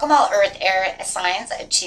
Welcome all Earth Air signs to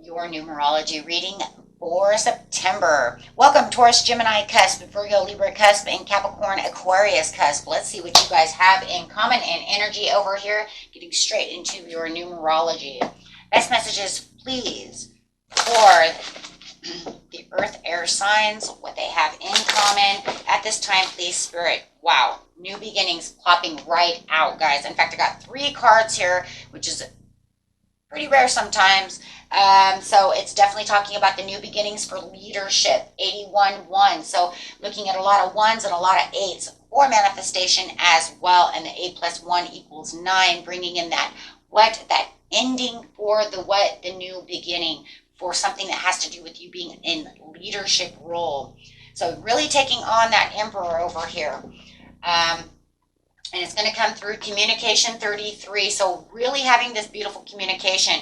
your numerology reading for September. Welcome Taurus, Gemini, Cusp, Virgo, Libra, Cusp, and Capricorn, Aquarius, Cusp. Let's see what you guys have in common and energy over here. Getting straight into your numerology. Best messages, please, for the Earth Air signs, what they have in common at this time, please, Spirit. Wow, new beginnings popping right out, guys. In fact, I got 3 cards here, which is pretty rare sometimes. So it's definitely talking about the new beginnings for leadership. 81-1. So looking at a lot of 1s and a lot of 8s for manifestation as well. And the 8 plus 1 equals 9, bringing in that ending for the new beginning for something that has to do with you being in leadership role. So really taking on that Emperor over here. And it's going to come through communication 33. So really having this beautiful communication.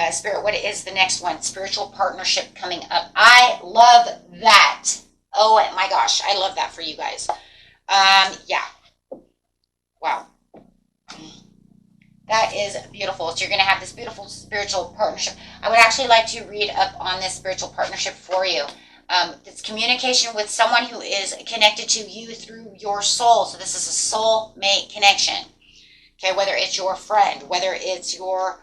Spirit, what is the next one? Spiritual partnership coming up. I love that. Oh my gosh, I love that for you guys. Yeah. Wow. That is beautiful. So you're going to have this beautiful spiritual partnership. I would actually like to read up on this spiritual partnership for you. It's communication with someone who is connected to you through your soul. So this is a soul-mate connection. Okay, whether it's your friend, whether it's your,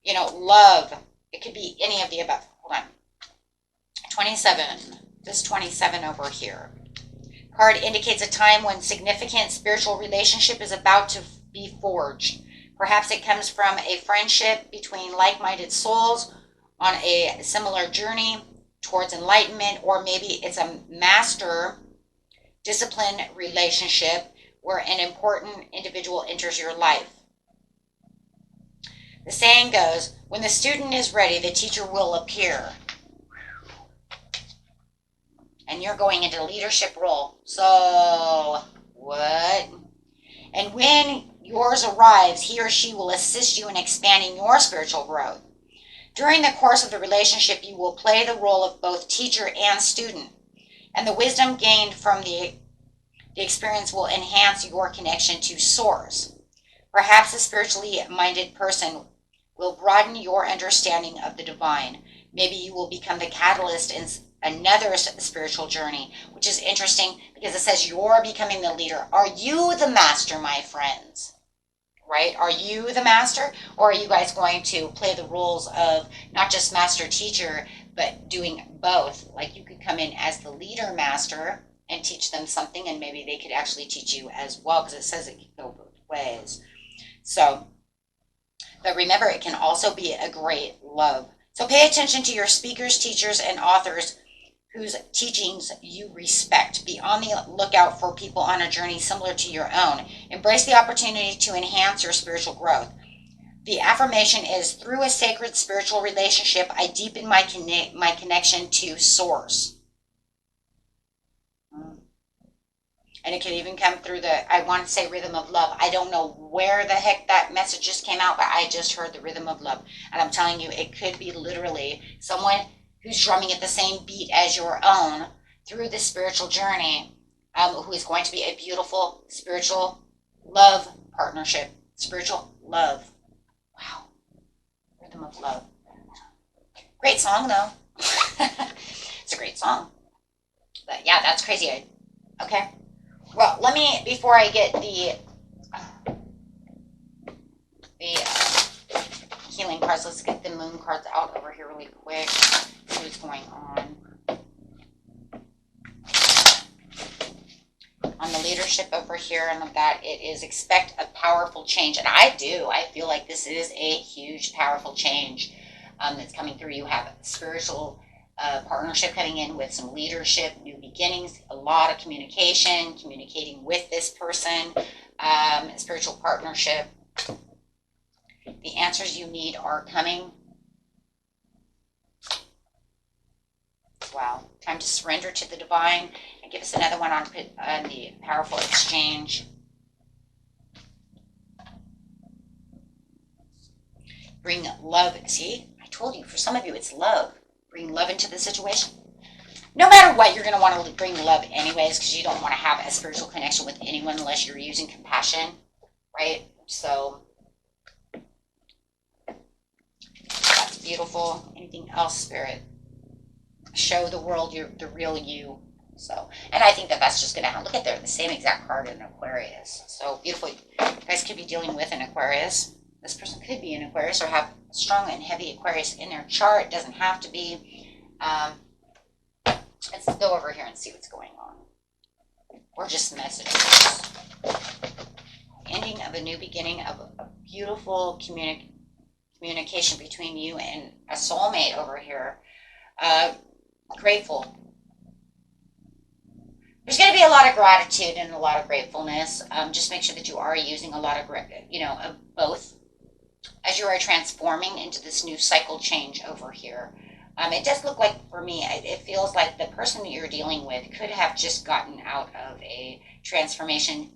love. It could be any of the above. Hold on. 27. This 27 over here. Card indicates a time when significant spiritual relationship is about to be forged. Perhaps it comes from a friendship between like-minded souls on a similar journey towards enlightenment, or maybe it's a master discipline relationship where an important individual enters your life. The saying goes, when the student is ready, the teacher will appear. And you're going into leadership role. So, what? And when yours arrives, he or she will assist you in expanding your spiritual growth. During the course of the relationship, you will play the role of both teacher and student, and the wisdom gained from the experience will enhance your connection to Source. Perhaps a spiritually minded person will broaden your understanding of the divine. Maybe you will become the catalyst in another spiritual journey, which is interesting because it says you're becoming the leader. Are you the master, my friends? Right? Are you the master, or are you guys going to play the roles of not just master teacher, but doing both? Like you could come in as the leader master and teach them something, and maybe they could actually teach you as well, because it says it can go both ways. So, but remember, it can also be a great love. So pay attention to your speakers, teachers, and authors whose teachings you respect. Be on the lookout for people on a journey similar to your own. Embrace the opportunity to enhance your spiritual growth. The affirmation is, through a sacred spiritual relationship, I deepen my connection to Source. And it can even come through I want to say rhythm of love. I don't know where the heck that message just came out, but I just heard the rhythm of love. And I'm telling you, it could be literally someone who's drumming at the same beat as your own through this spiritual journey, who is going to be a beautiful spiritual love partnership. Spiritual love. Wow. Rhythm of love. Great song, though. It's a great song. But yeah, that's crazy. Okay. Well, let me, before I get the healing cards, let's get the moon cards out over here really quick. See what's going on. On the leadership over here, and that it is expect a powerful change. And I feel like this is a huge, powerful change that's coming through. You have a spiritual partnership coming in with some leadership, new beginnings, a lot of communicating with this person, spiritual partnership. The answers you need are coming. Wow. Time to surrender to the divine. And give us another one on the powerful exchange. Bring love. See, I told you, for some of you, it's love. Bring love into the situation. No matter what, you're going to want to bring love anyways, because you don't want to have a spiritual connection with anyone unless you're using compassion, right? So beautiful. Anything else, Spirit? Show the world the real you. So, and I think that that's just going to look at the same exact card in Aquarius. So beautiful. You guys could be dealing with an Aquarius. This person could be an Aquarius or have strong and heavy Aquarius in their chart. It doesn't have to be. Let's go over here and see what's going on. Or just messages. Ending of a new beginning of a beautiful communication between you and a soulmate over here. Grateful. There's going to be a lot of gratitude and a lot of gratefulness. Just make sure that you are using a lot of, both as you are transforming into this new cycle change over here. It does look like, for me, it feels like the person that you're dealing with could have just gotten out of a transformation,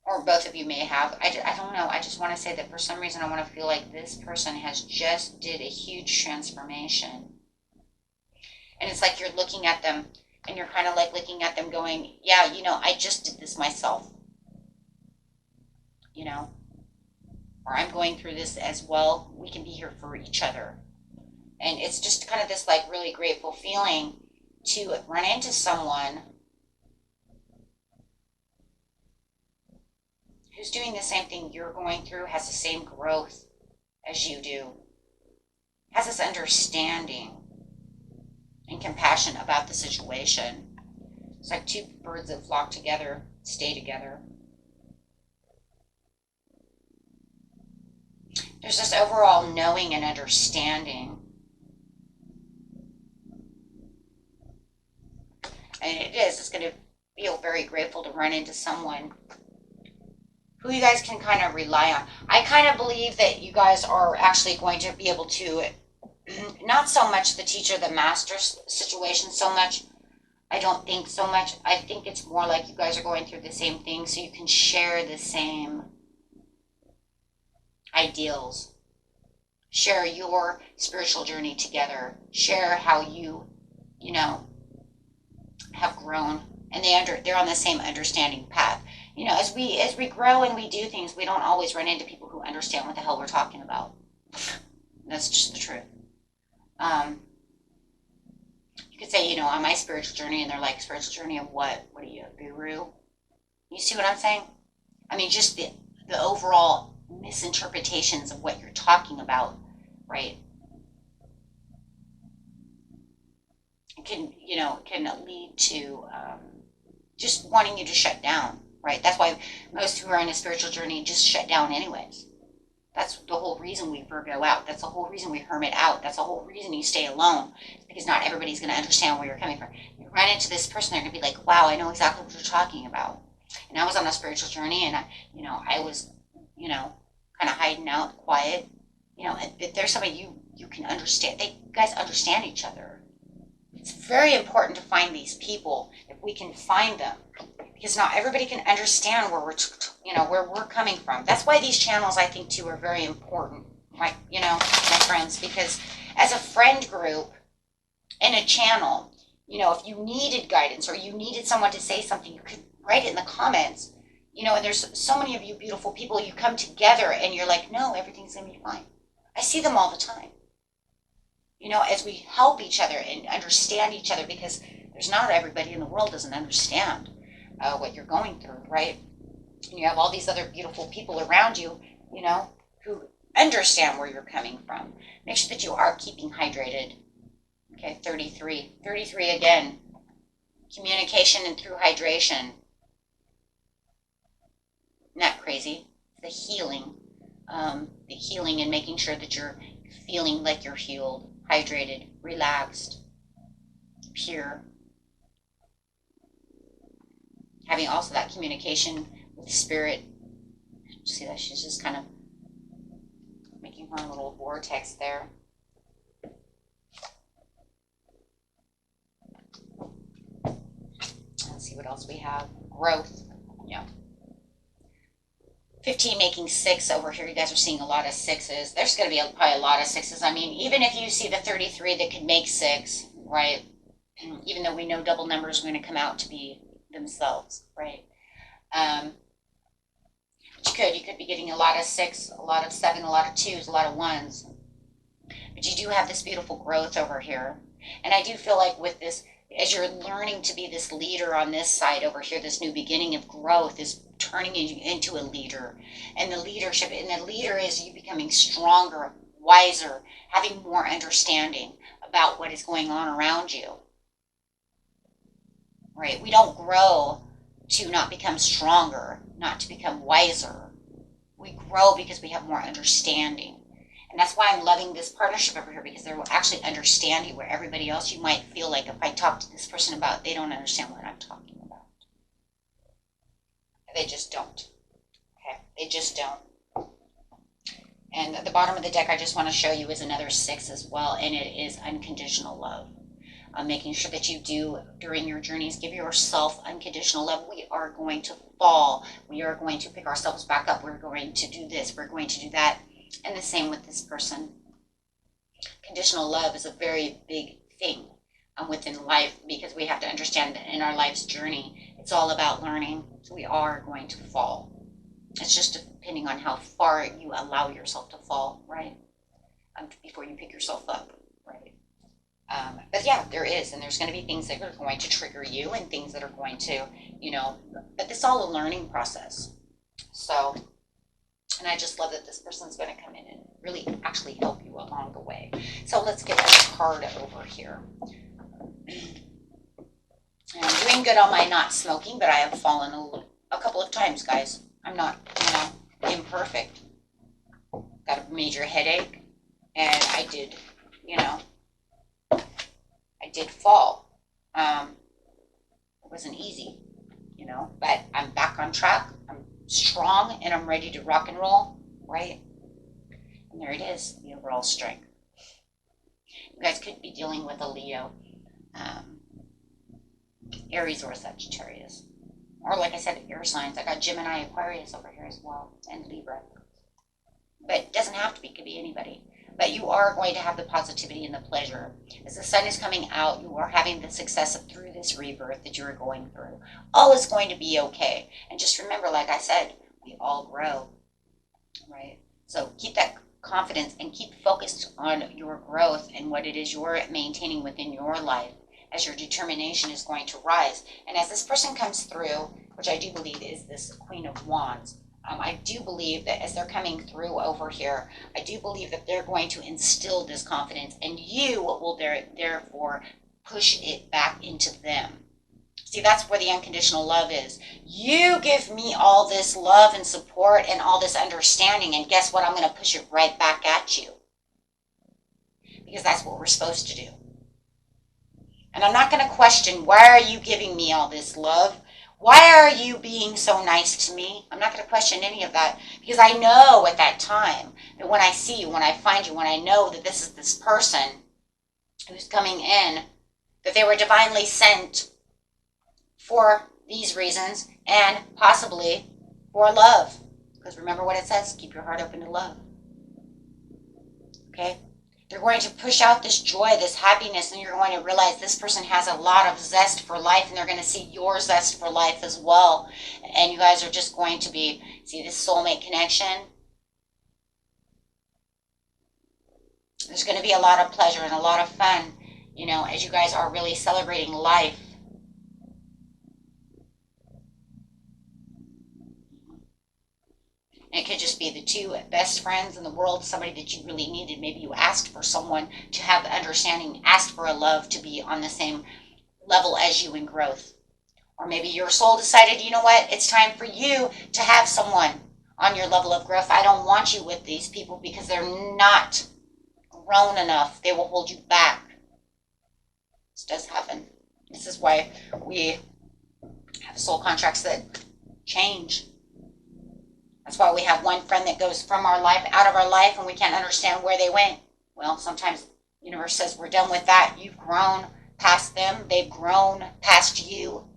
or both of you may have. I don't know. I just want to say that for some reason I want to feel like this person has just did a huge transformation. And it's like you're looking at them and you're kind of like looking at them going, yeah, I just did this myself. Or I'm going through this as well. We can be here for each other. And it's just kind of this like really grateful feeling to run into someone who's doing the same thing you're going through, has the same growth as you do, has this understanding and compassion about the situation. It's like two birds that flock together, stay together. There's this overall knowing and understanding. And it's going to feel very grateful to run into someone who you guys can kind of rely on. I kind of believe that you guys are actually going to be able to, not so much the teacher, the master situation so much. I don't think so much. I think it's more like you guys are going through the same thing, so you can share the same ideals. Share your spiritual journey together. Share how you have grown, and they're on the same understanding path. As we grow and we do things, we don't always run into people who understand what the hell we're talking about. That's just the truth. You could say, on my spiritual journey, and they're like, spiritual journey of what? What are you, a guru? You see what I'm saying? I mean, just the overall misinterpretations of what you're talking about, right? It can lead to just wanting you to shut down, right? That's why most who are in a spiritual journey just shut down anyways. That's the whole reason we Virgo out. That's the whole reason we hermit out. That's the whole reason you stay alone. It's because not everybody's going to understand where you're coming from. You run into this person, they're going to be like, wow, I know exactly what you're talking about. And I was on a spiritual journey, and I was, kind of hiding out, quiet. If there's somebody you can understand, you guys understand each other. It's very important to find these people if we can find them, because not everybody can understand where we're coming from. That's why these channels, I think, too, are very important, my friends, because as a friend group in a channel, if you needed guidance or you needed someone to say something, you could write it in the comments, and there's so many of you beautiful people, you come together and you're like, no, everything's going to be fine. I see them all the time. As we help each other and understand each other, because there's not everybody in the world doesn't understand what you're going through, right? And you have all these other beautiful people around you, who understand where you're coming from. Make sure that you are keeping hydrated. Okay, 33. 33 again. Communication and through hydration. Isn't that crazy? The healing. The healing and making sure that you're feeling like you're healed, hydrated, relaxed, pure. Having also that communication with spirit. See that she's just kind of making her own little vortex there. Let's see what else we have. Growth. Yeah. 15 making 6 over here. You guys are seeing a lot of 6s. There's going to be probably a lot of 6s. I mean, even if you see the 33 that could make 6, right? Even though we know double numbers are going to come out to be themselves, right? But you could be getting a lot of 6, a lot of 7, a lot of 2s, a lot of 1s. But you do have this beautiful growth over here. And I do feel like with this, as you're learning to be this leader on this side over here, this new beginning of growth is turning you into a leader. And the leadership, and the leader is you becoming stronger, wiser, having more understanding about what is going on around you. Right? We don't grow to not become stronger, not to become wiser. We grow because we have more understanding. And that's why I'm loving this partnership over here, because they're actually understanding where everybody else, you might feel like if I talk to this person about, they don't understand what I'm talking about. They just don't. Okay? They just don't. And at the bottom of the deck, I just want to show you is another 6 as well, and it is unconditional love. Making sure that you do, during your journeys, give yourself unconditional love. We are going to fall. We are going to pick ourselves back up. We're going to do this. We're going to do that. And the same with this person. Conditional love is a very big thing within life, because we have to understand that in our life's journey, it's all about learning. So we are going to fall. It's just depending on how far you allow yourself to fall, right? Before you pick yourself up, right? But yeah, there is, and there's going to be things that are going to trigger you and things that are going to, but it's all a learning process. So, and I just love that this person's going to come in and really actually help you along the way. So let's get a card over here. And I'm doing good on my not smoking, but I have fallen a couple of times, guys. I'm not, imperfect. Got a major headache, and I did, I did fall. It wasn't easy, but I'm back on track. I'm strong, and I'm ready to rock and roll, right? And there it is, the overall strength. You guys could be dealing with a Leo, Aries, or Sagittarius. Or like I said, air signs. I got Gemini, Aquarius over here as well, and Libra. But it doesn't have to be, it could be anybody. But you are going to have the positivity and the pleasure. As the sun is coming out, you are having the success through this rebirth that you're going through. All is going to be okay. And just remember, like I said, we all grow, right? So keep that confidence and keep focused on your growth and what it is you're maintaining within your life, as your determination is going to rise. And as this person comes through, which I do believe is this Queen of Wands, I do believe that as they're coming through over here, I do believe that they're going to instill this confidence, and you will therefore push it back into them. See, that's where the unconditional love is. You give me all this love and support and all this understanding, and guess what? I'm going to push it right back at you. Because that's what we're supposed to do. And I'm not going to question, why are you giving me all this love? Why are you being so nice to me? I'm not going to question any of that, because I know at that time that when I see you, when I find you, when I know that this is this person who's coming in, that they were divinely sent for these reasons and possibly for love. Because remember what it says, keep your heart open to love. Okay? They're going to push out this joy, this happiness, and you're going to realize this person has a lot of zest for life, and they're going to see your zest for life as well. And you guys are just going to be, see this soulmate connection? There's going to be a lot of pleasure and a lot of fun, as you guys are really celebrating life. And it could just be the two best friends in the world, somebody that you really needed. Maybe you asked for someone to have the understanding, asked for a love to be on the same level as you in growth. Or maybe your soul decided, you know what, it's time for you to have someone on your level of growth. I don't want you with these people because they're not grown enough. They will hold you back. This does happen. This is why we have soul contracts that change. That's why we have one friend that goes from our life, out of our life, and we can't understand where they went. Well, sometimes the universe says, we're done with that. You've grown past them. They've grown past you.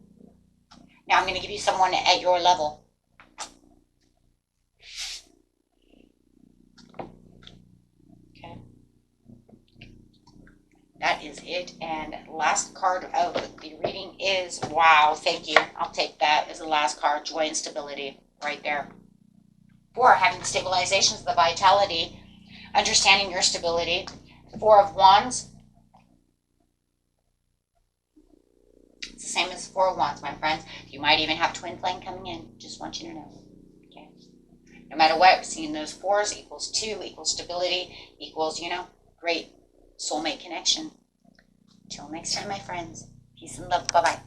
Now I'm going to give you someone at your level. Okay. That is it. And last card of the reading is, wow, thank you. I'll take that as the last card, joy and stability, right there. 4, having the stabilizations, the vitality, understanding your stability. Four of Wands. It's the same as Four of Wands, my friends. You might even have twin flame coming in. Just want you to know. Okay. No matter what, seeing those fours equals 2, equals stability, equals, you know, great soulmate connection. Till next time, my friends. Peace and love. Bye-bye.